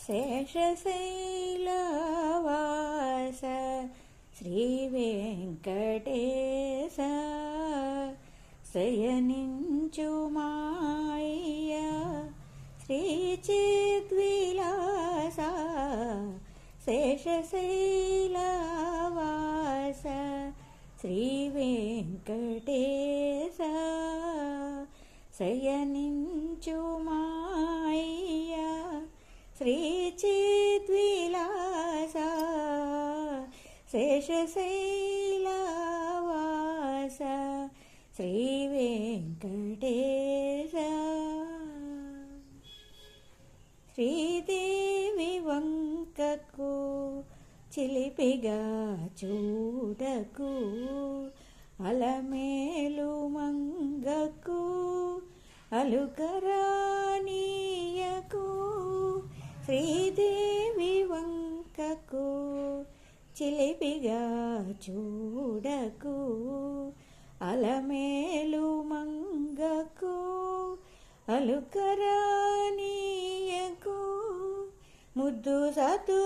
శేషశైలవాస శ్రీవేంకటేశ శయనించుమాయ శ్రీచిద్విలాస శేషశైలవాస శ్రీవేంకటేశ శయనించుమాయ శ్రీచిద్విలాస శేషశైలవాస శ్రీవేంకటేశ శ్రీదేవి వంకకు చిలిపిగా చూడకు అలమేలు మంగకు అలుకరానీయకు శ్రీదేవి వంకకు చిలిపిగా చూడకు అలమేలు మంగకు అలుకరానీయకు ముద్దు సతులిద్దరిని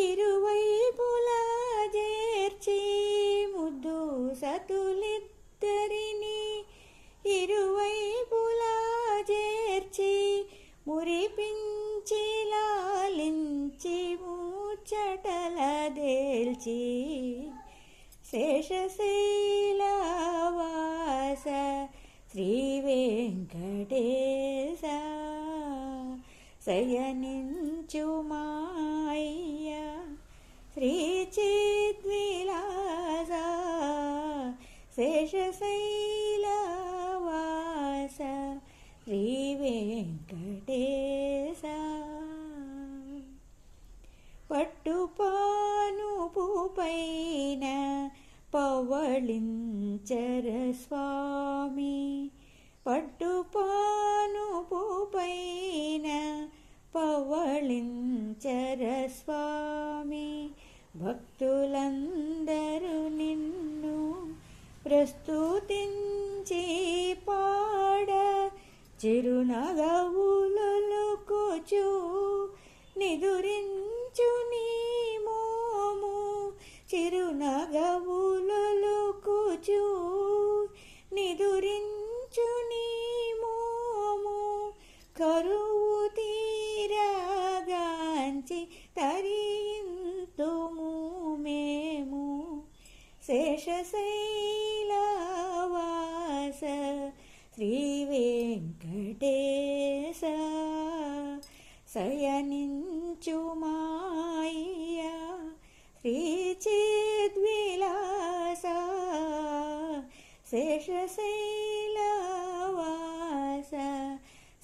ఇరువైపులా చేర్చి ముద్దు సతులిద్దరిని ఇరువైపులా చేర్చి మురిపించి లాలించి ముచ్చటల దేల్చి శేషశైలవాస శ్రీవేంకటేశ శయనించుమాయ శ్రీచిద్విలాస శేషశైలవాస శ్రీవేంకటేశ పట్టుపానుపు పైన పవళించర స్వామి పట్టుపానుపు పైన పవళించర స్వామి భక్తులందరూ నిన్ను ప్రస్తుతించి పాడ చిరునగవులొలుకుచు నిదురించు నీ మోము చిరునగవులొలుకుచు నిదురించు నీ మోము కరువు తీరగాంచి తరింతుము మేము శేషశైలవాస శ్రీవేంకటేశ శయనించుమాయ శ్రీచిద్విలాస శేషశైలవాస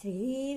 శ్రీవేంకటేశ